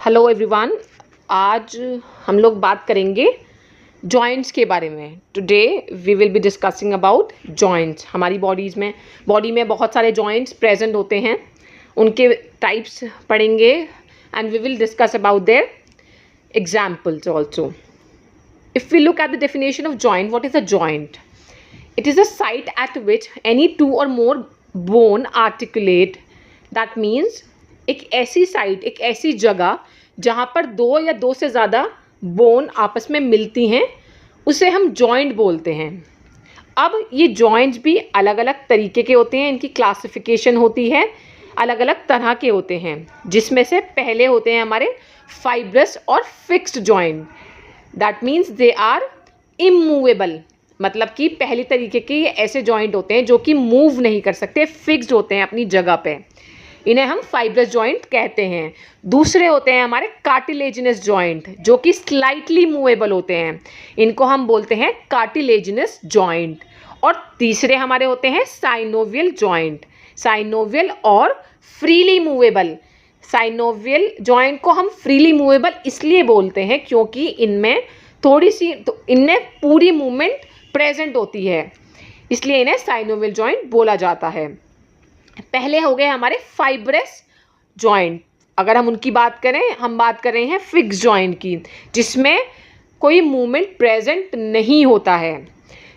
Hello everyone. आज हम लोग बात करेंगे जॉइंट्स के बारे में। Today we will be discussing about joints. हमारी बॉडी में बहुत सारे जॉइंट्स प्रेजेंट होते हैं, उनके टाइप्स पढ़ेंगे and we will discuss about their examples also. If we look at the definition of joint, what is a joint? It is a site at which any two or more bone articulate. That means एक ऐसी site, एक ऐसी जगह जहाँ पर दो या दो से ज़्यादा बोन आपस में मिलती हैं, उसे हम जॉइंट बोलते हैं। अब ये जॉइंट्स भी अलग अलग तरीके के होते हैं, इनकी क्लासिफिकेशन होती है, अलग अलग तरह के होते हैं, जिसमें से पहले होते हैं हमारे फाइब्रस और fixed joint. That means they are immovable, मतलब कि पहली तरीके के ये ऐसे जॉइंट होते हैं जो कि मूव नहीं कर सकते, फिक्स्ड होते हैं अपनी जगह पे, इन्हें हम फाइब्रस जॉइंट कहते हैं। दूसरे होते हैं हमारे कार्टिलेजिनस जॉइंट, जो कि स्लाइटली मूवेबल होते हैं, इनको हम बोलते हैं कार्टिलेजिनस जॉइंट। और तीसरे हमारे होते हैं साइनोवियल जॉइंट, साइनोवियल और फ्रीली मूवेबल। साइनोवियल जॉइंट को हम फ्रीली मूवेबल इसलिए बोलते हैं क्योंकि इनमें इनमें पूरी मूवमेंट प्रेजेंट होती है, इसलिए इन्हें साइनोवियल जॉइंट बोला जाता है। पहले हो गए हमारे फाइब्रस जॉइंट। अगर हम उनकी बात करें, हम बात कर रहे हैं फिक्स जॉइंट की, जिसमें कोई मूवमेंट प्रेजेंट नहीं होता है।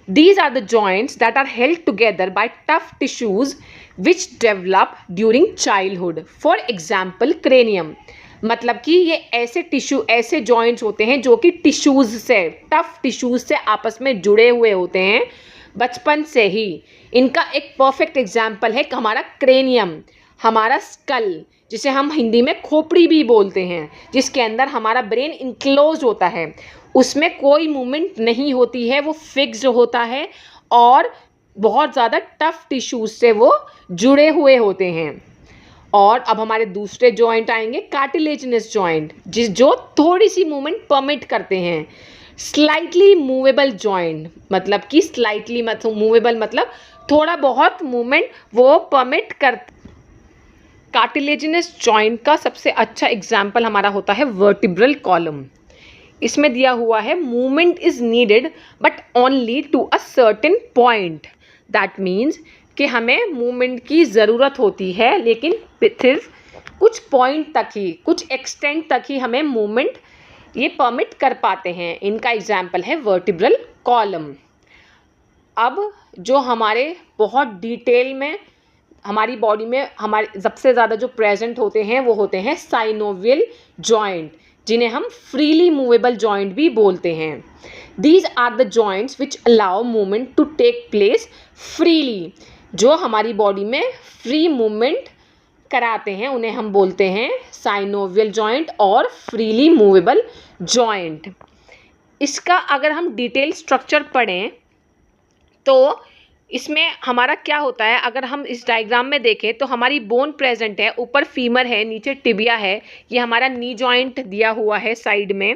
These are the joints that are held together by tough tissues which develop during childhood. For example, cranium. मतलब कि ये ऐसे टिश्यू, ऐसे जॉइंट्स होते हैं जो कि टिश्यूज़ से, टफ टिश्यूज़ से आपस में जुड़े हुए होते हैं बचपन से ही। इनका एक परफेक्ट एग्जाम्पल है हमारा क्रेनियम, हमारा स्कल, जिसे हम हिंदी में खोपड़ी भी बोलते हैं, जिसके अंदर हमारा ब्रेन इनक्लोज होता है, उसमें कोई मूवमेंट नहीं होती है, वो फिक्स्ड होता है और बहुत ज़्यादा टफ टिश्यूज से वो जुड़े हुए होते हैं। और अब हमारे दूसरे जॉइंट आएंगे कार्टिलेजिनस जॉइंट, जो थोड़ी सी मूवमेंट परमिट करते हैं। स्लाइटली मूवेबल जॉइंट, मतलब कि स्लाइटली मूवेबल मतलब थोड़ा बहुत मूवमेंट वो परमिट कर। कार्टिलेजिनस जॉइंट का सबसे अच्छा एग्जाम्पल हमारा होता है वर्टिब्रल कॉलम। इसमें दिया हुआ है movement is needed but only to a certain point. That means कि हमें मूवमेंट की ज़रूरत होती है, लेकिन सिर्फ कुछ पॉइंट तक ही, कुछ एक्सटेंट तक ही हमें मूवमेंट ये परमिट कर पाते हैं। इनका एग्जाम्पल है वर्टिब्रल कॉलम। अब जो हमारे बहुत डिटेल में हमारी बॉडी में हमारे सबसे ज़्यादा जो प्रेजेंट होते हैं वो होते हैं साइनोवियल जॉइंट, जिन्हें हम फ्रीली मूवेबल जॉइंट भी बोलते हैं। These are the joints which allow movement to take place freely. जो हमारी बॉडी में फ्री मूवमेंट कराते हैं उन्हें हम बोलते हैं साइनोवियल जॉइंट और फ्रीली मूवेबल जॉइंट। इसका अगर हम डिटेल स्ट्रक्चर पढ़ें तो इसमें हमारा क्या होता है, अगर हम इस डायग्राम में देखें तो हमारी बोन प्रेजेंट है, ऊपर फीमर है, नीचे टिबिया है, ये हमारा नी जॉइंट दिया हुआ है साइड में।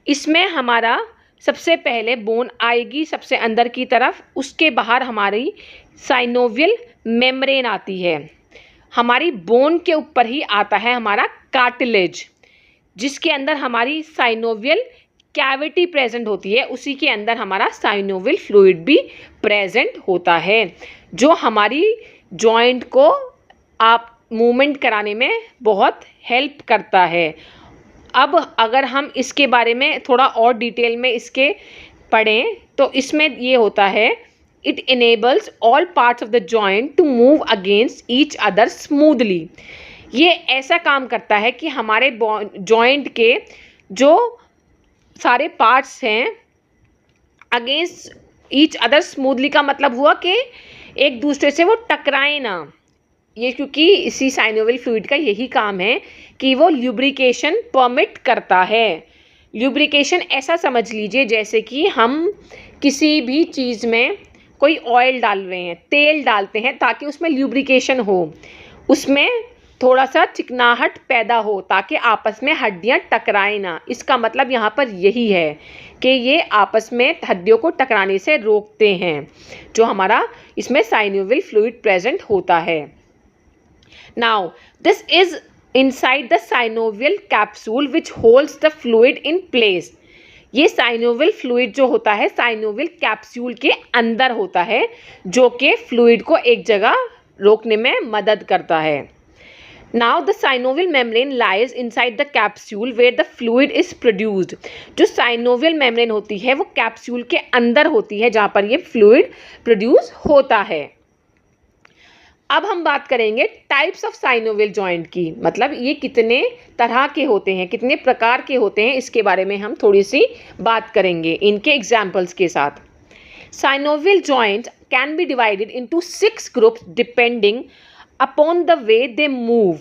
इसमें हमारा सबसे पहले बोन आएगी सबसे अंदर की तरफ, उसके बाहर हमारी साइनोवियल मेम्ब्रेन आती है। हमारी बोन के ऊपर ही आता है हमारा कार्टिलेज, जिसके अंदर हमारी साइनोवियल कैविटी प्रेजेंट होती है, उसी के अंदर हमारा साइनोवियल फ्लूइड भी प्रेजेंट होता है, जो हमारी जॉइंट को आप मूवमेंट कराने में बहुत हेल्प करता है। अब अगर हम इसके बारे में थोड़ा और डिटेल में इसके पढ़ें तो इसमें ये होता है, it enables all parts of the joint to move against each other smoothly. ये ऐसा काम करता है कि हमारे जॉइंट के जो सारे पार्ट्स हैं अगेंस्ट ईच अदर स्मूथली का मतलब हुआ कि एक दूसरे से वो टकराए ना। ये क्योंकि इसी साइनोवियल फ्लूइड का यही काम है कि वो ल्यूब्रिकेशन परमिट करता है। ल्यूब्रिकेशन ऐसा समझ लीजिए जैसे कि हम किसी भी चीज़ में कोई ऑयल डाल रहे हैं, तेल डालते हैं ताकि उसमें ल्यूब्रिकेशन हो, उसमें थोड़ा सा चिकनाहट पैदा हो ताकि आपस में हड्डियां टकराए ना। इसका मतलब यहाँ पर यही है कि ये आपस में हड्डियों को टकराने से रोकते हैं, जो हमारा इसमें साइनोवियल फ्लूइड प्रेजेंट होता है। Now this is inside the synovial capsule which holds the fluid in place. ये साइनोवियल फ्लूइड जो होता है साइनोवियल कैप्सूल के अंदर होता है जो कि फ्लूइड को एक जगह रोकने में मदद करता है. Now the synovial membrane lies inside the capsule where the fluid is produced. जो साइनोवियल मेम्ब्रेन होती है वो कैप्सूल के अंदर होती है जहाँ पर ये फ्लूइड प्रोड्यूस होता है. अब हम बात करेंगे टाइप्स ऑफ साइनोवियल जॉइंट की, मतलब ये कितने तरह के होते हैं, कितने प्रकार के होते हैं, इसके बारे में हम थोड़ी सी बात करेंगे इनके एग्जाम्पल्स के साथ. Synovial joint can be divided into 6 groups depending upon the way they move.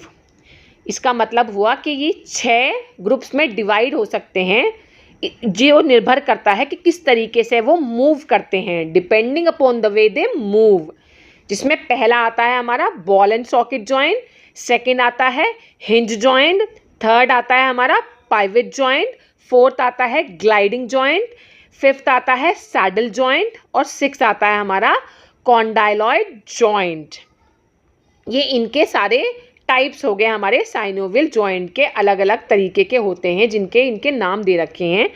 इसका मतलब हुआ कि ये 6 ग्रुप्स में डिवाइड हो सकते हैं जो निर्भर करता है कि किस तरीके से वो मूव करते हैं. Depending upon the way they move, जिसमें पहला आता है हमारा ball and socket joint, second आता है हिंज जॉइंट, थर्ड आता है हमारा पाइवट जॉइंट, फोर्थ आता है ग्लाइडिंग जॉइंट, फिफ्थ आता है सैडल जॉइंट और सिक्स्थ आता है हमारा कॉन्डाइलॉइड जॉइंट. ये इनके सारे टाइप्स हो गए हमारे साइनोवियल जॉइंट के. अलग अलग तरीके के होते हैं जिनके इनके नाम दे रखे हैं.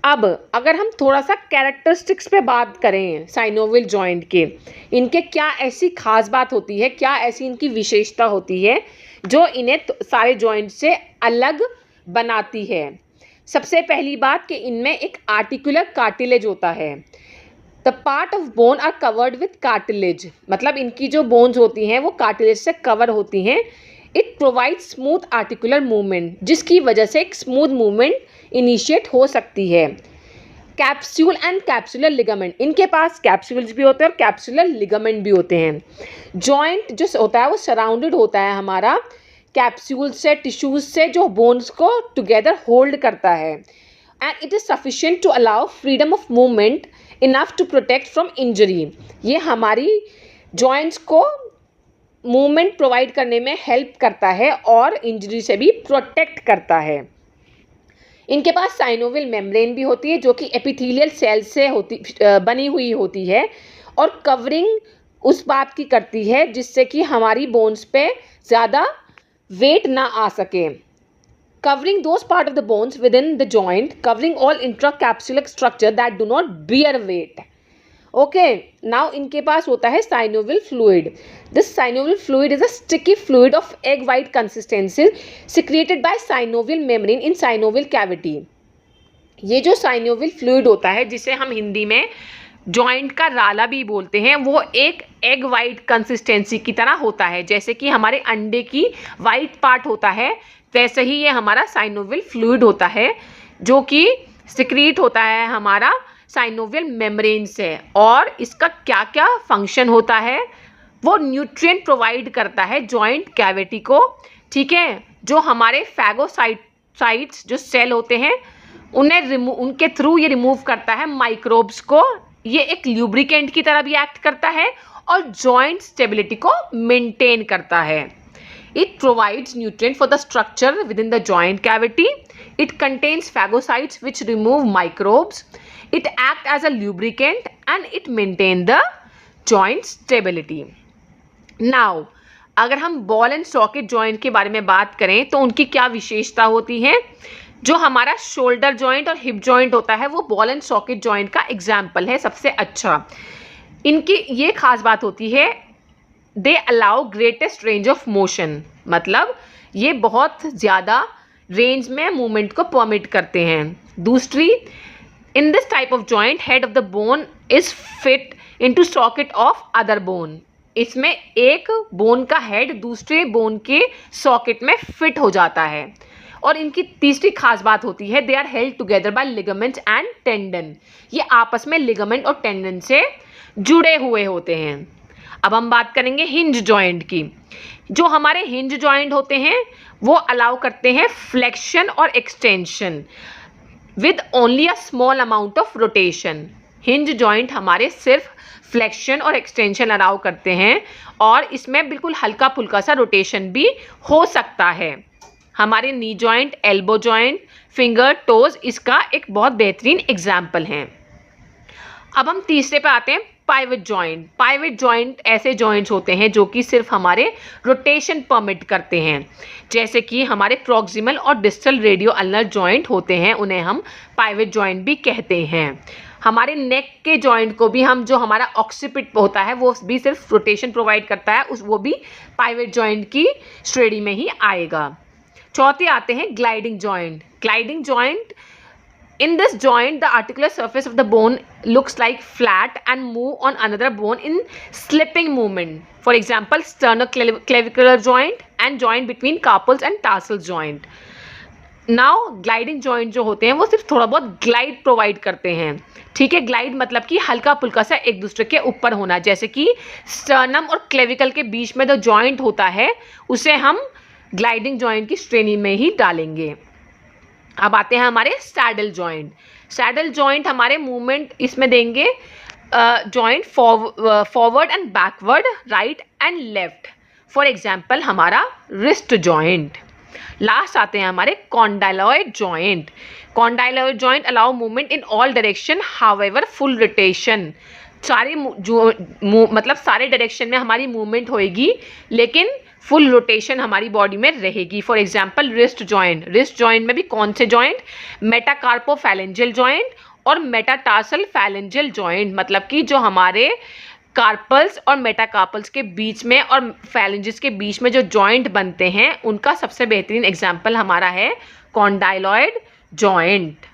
अब अगर हम थोड़ा सा कैरेक्टरिस्टिक्स पे बात करें साइनोवियल जॉइंट के, इनके क्या ऐसी खास बात होती है, क्या ऐसी इनकी विशेषता होती है जो इन्हें सारे जॉइंट से अलग बनाती है. सबसे पहली बात कि इनमें एक आर्टिकुलर कार्टिलेज होता है. The part of bone are covered with cartilage, मतलब इनकी जो बोन्स होती हैं वो कार्टिलेज से कवर होती हैं. It provide smooth articular movement, जिसकी वजह से एक स्मूथ मूवमेंट इनिशिएट हो सकती है. कैप्सूल एंड कैप्सुलर लिगामेंट, इनके पास कैप्सूल्स भी होते हैं और कैप्सुलर लिगामेंट भी होते हैं. जॉइंट जो होता है वो सराउंडेड होता है हमारा कैप्सूल से, टिश्यूज से, जो बोन्स को टुगेदर होल्ड करता है. And it is sufficient to allow freedom of movement enough to protect from injury. ये हमारी जॉइंट्स को मूवमेंट प्रोवाइड करने में हेल्प करता है और इंजरी से भी प्रोटेक्ट करता है. इनके पास साइनोवियल मेम्ब्रेन भी होती है जो कि एपिथेलियल सेल से बनी हुई होती है और कवरिंग उस बात की करती है जिससे कि हमारी बोन्स पे ज़्यादा वेट ना आ सके. Covering those part of the bones within the joint, covering all intracapsular structure that do not bear weight. Okay, now इनके पास होता है synovial fluid. This synovial fluid is a sticky fluid of egg white consistency secreted by synovial membrane in synovial cavity. ये जो synovial fluid होता है जिसे हम हिंदी में जॉइंट का राला भी बोलते हैं, वो एक एग वाइट कंसिस्टेंसी की तरह होता है. जैसे कि हमारे अंडे की वाइट पार्ट होता है वैसे ही ये हमारा साइनोवियल फ्लूइड होता है जो कि सिक्रीट होता है हमारा साइनोवियल मेम्ब्रेन से. और इसका क्या क्या फंक्शन होता है, वो न्यूट्रिएंट प्रोवाइड करता है जॉइंट कैविटी को. ठीक है, जो हमारे फैगोसाइट्स जो सेल होते हैं उनके थ्रू ये रिमूव करता है माइक्रोब्स को. ये एक ल्यूब्रिकेंट की तरह भी एक्ट करता है और जॉइंट स्टेबिलिटी को मेंटेन करता है. It provides nutrient for the structure within the joint cavity. It contains phagocytes which remove microbes. It acts as a lubricant and it maintains the joint stability. Now, अगर हम ball and socket joint के बारे में बात करें तो उनकी क्या विशेषता होती है. जो हमारा शोल्डर जॉइंट और हिप जॉइंट होता है वो बॉल एंड सॉकेट जॉइंट का एग्जाम्पल है सबसे अच्छा. इनकी ये खास बात होती है, they allow greatest range of motion, मतलब ये बहुत ज़्यादा रेंज में मूवमेंट को परमिट करते हैं. दूसरी, in this type of joint head of the bone is fit into socket of other bone. इसमें एक बोन का हेड दूसरे बोन के सॉकेट में फिट हो जाता है. और इनकी तीसरी खास बात होती है, they are held together by ligaments and tendon. ये आपस में लिगामेंट और टेंडन से जुड़े हुए होते हैं. अब हम बात करेंगे हिंज जॉइंट की. जो हमारे हिंज जॉइंट होते हैं वो अलाउ करते हैं फ्लेक्शन और extension with only a small amount of rotation. Hinge joint हमारे सिर्फ फ्लेक्शन और एक्सटेंशन अलाउ करते हैं और इसमें बिल्कुल हल्का फुल्का सा रोटेशन भी हो सकता है. हमारे knee joint, elbow joint, finger, toes इसका एक बहुत बेहतरीन एग्जाम्पल हैं. अब हम तीसरे पे आते हैं, पाइवेट जॉइंट ऐसे जॉइंट्स होते हैं जो कि सिर्फ हमारे रोटेशन परमिट करते हैं, जैसे कि हमारे प्रॉक्सिमल और डिस्टल रेडियो अल्नर जॉइंट होते हैं, उन्हें हम पाइवेट जॉइंट भी कहते हैं। हमारे नेक के जॉइंट को भी हम, जो हमारा ऑक्सीपिट होता है वो भी सिर्फ रोटेशन प्रोवाइड करता है, वो भी पाइवेट जॉइंट की श्रेणी में ही आएगा। चौथे आते हैं gliding joint. In this joint, the articular surface of the bone looks like flat and move on another bone in slipping movement. For example, sternoclavicular joint and joint between carpals and tarsal joint. Now, gliding joint जो होते हैं वो सिर्फ थोड़ा बहुत glide provide करते हैं। ठीक है, ग्लाइड मतलब कि हल्का फुल्का सा एक दूसरे के ऊपर होना, जैसे कि स्टर्नम और क्लेविकल के बीच में जो जॉइंट होता है उसे हम ग्लाइडिंग जॉइंट की श्रेणी में ही डालेंगे। अब आते हैं हमारे सैडल जॉइंट हमारे मूवमेंट इसमें देंगे joint forward and backward, right and left. For example हमारा रिस्ट जॉइंट। लास्ट आते हैं हमारे condyloid joint allow movement in all direction, however full rotation. मतलब सारे डायरेक्शन में हमारी मूवमेंट होएगी, लेकिन फुल रोटेशन हमारी बॉडी में रहेगी। फॉर एग्जांपल रिस्ट जॉइंट में भी कौन से जॉइंट, मेटाकार्पोफैलेंजियल जॉइंट और मेटाटार्सल फैलेंजियल जॉइंट, मतलब कि जो हमारे कार्पल्स और मेटाकार्पल्स के बीच में और फैलेंजिस के बीच में जो जॉइंट बनते हैं, उनका सबसे बेहतरीन एग्जाम्पल हमारा है कॉन्डाइलॉइड जॉइंट।